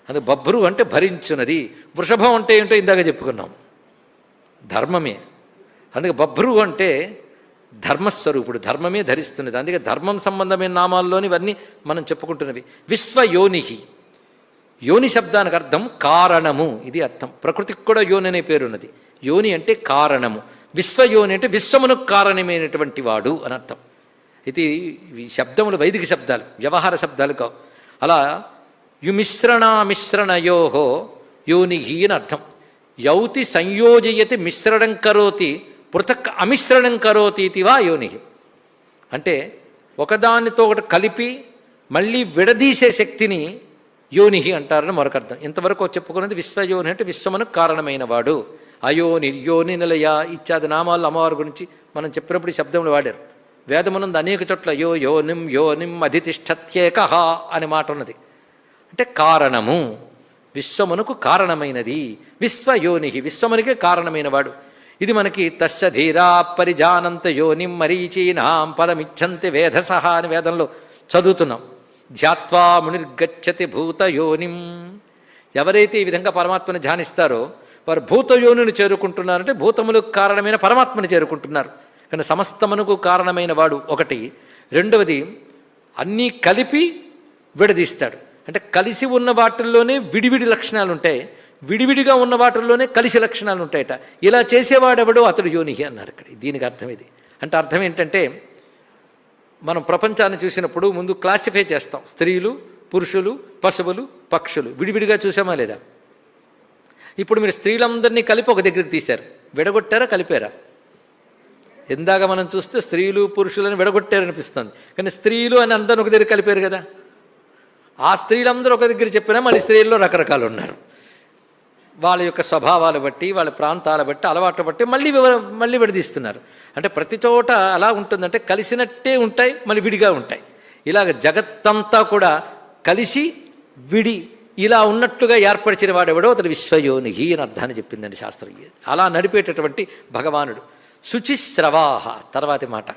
అందుకే బభ్రు అంటే భరించున్నది. వృషభం అంటే ఏంటో ఇందాక చెప్పుకున్నాం, ధర్మమే. అందుకే బభ్రు అంటే ధర్మస్వరూపుడు, ధర్మమే ధరిస్తున్నది. అందుకే ధర్మం సంబంధమైన నామాల్లోని ఇవన్నీ మనం చెప్పుకుంటున్నవి. విశ్వయోనిహి, యోని శబ్దానికి అర్థం కారణము, ఇది అర్థం. ప్రకృతికి కూడా యోని అనే పేరున్నది. యోని అంటే కారణము, విశ్వయోని అంటే విశ్వమునకు కారణమైనటువంటి వాడు అని అర్థం. ఇది ఈ శబ్దములు వైదిక శబ్దాలు, వ్యవహార శబ్దాలు కావు. అలా మిశ్రణయోహో యోనిహి అని అర్థం. యౌతి సంయోజయతి మిశ్రణం కరోతి పృథక్ అమిశ్రణం కరోతి ఇతివా యోని. అంటే ఒకదానితో ఒకటి కలిపి మళ్ళీ విడదీసే శక్తిని యోనిహి అంటారని మరొక అర్థం. ఇంతవరకు చెప్పుకున్నది విశ్వయోని అంటే విశ్వమునకు కారణమైన వాడు. అయోని, యోని, నిలయ ఇత్యాది నామాలు అమ్మవారి గురించి మనం చెప్పినప్పుడు ఈ శబ్దములు వాడారు. వేదమునందు అనేక చోట్ల యోనిం అధితిష్టత్యేకః అనే మాట ఉన్నది. అంటే కారణము, విశ్వమునకు కారణమైనది. విశ్వయోని, విశ్వమునికే కారణమైన వాడు. ఇది మనకి తస్య ధీరా పరిజానంత యోనిం మరీచీనాం పదమిచ్చంతి వేధసహ అని వేదంలో చదువుతున్నాం. ధ్యాత్వా మునిర్గచ్చతి భూతయోనిం. ఎవరైతే ఈ విధంగా పరమాత్మని ధ్యానిస్తారో వారు భూతయోనిని చేరుకుంటున్నారంటే భూతములకు కారణమైన పరమాత్మని చేరుకుంటున్నారు. కానీ సమస్తమునకు కారణమైన వాడు ఒకటి. రెండవది అన్నీ కలిపి విడదీస్తాడు. అంటే కలిసి ఉన్న వాటిల్లోనే విడివిడి లక్షణాలు ఉంటాయి, విడివిడిగా ఉన్న వాటిల్లోనే కలిసి లక్షణాలు ఉంటాయట. ఇలా చేసేవాడెవడో అతడు యోనిహి అన్నారు ఇక్కడ. దీనికి అర్థం ఇది. అంటే అర్థం ఏంటంటే మనం ప్రపంచాన్ని చూసినప్పుడు ముందు క్లాసిఫై చేస్తాం. స్త్రీలు, పురుషులు, పశువులు, పక్షులు విడివిడిగా చూసామా లేదా? ఇప్పుడు మీరు స్త్రీలందరినీ కలిపి ఒక దగ్గరికి తీశారు, విడగొట్టారా కలిపారా? ఇందాక మనం చూస్తే స్త్రీలు పురుషులను విడగొట్టారనిపిస్తుంది, కానీ స్త్రీలు అని అందరిని ఒక దగ్గర కలిపారు కదా. ఆ స్త్రీలందరూ ఒక దగ్గర చెప్పినా మళ్ళీ స్త్రీల్లో రకరకాలు ఉన్నారు. వాళ్ళ యొక్క స్వభావాలు బట్టి, వాళ్ళ ప్రాంతాల బట్టి, అలవాట్ల బట్టి మళ్ళీ విడదీస్తున్నారు. అంటే ప్రతి చోట అలా ఉంటుందంటే కలిసినట్టే ఉంటాయి, మళ్ళీ విడిగా ఉంటాయి. ఇలాగ జగత్తంతా కూడా కలిసి విడి ఇలా ఉన్నట్లుగా ఏర్పరిచిన వాడెవడో అతడు విశ్వయోనిహి అని అర్థాన్ని చెప్పిందండి శాస్త్రం. అలా నడిపేటటువంటి భగవానుడు. శుచిశ్రవాహ తర్వాతి మాట.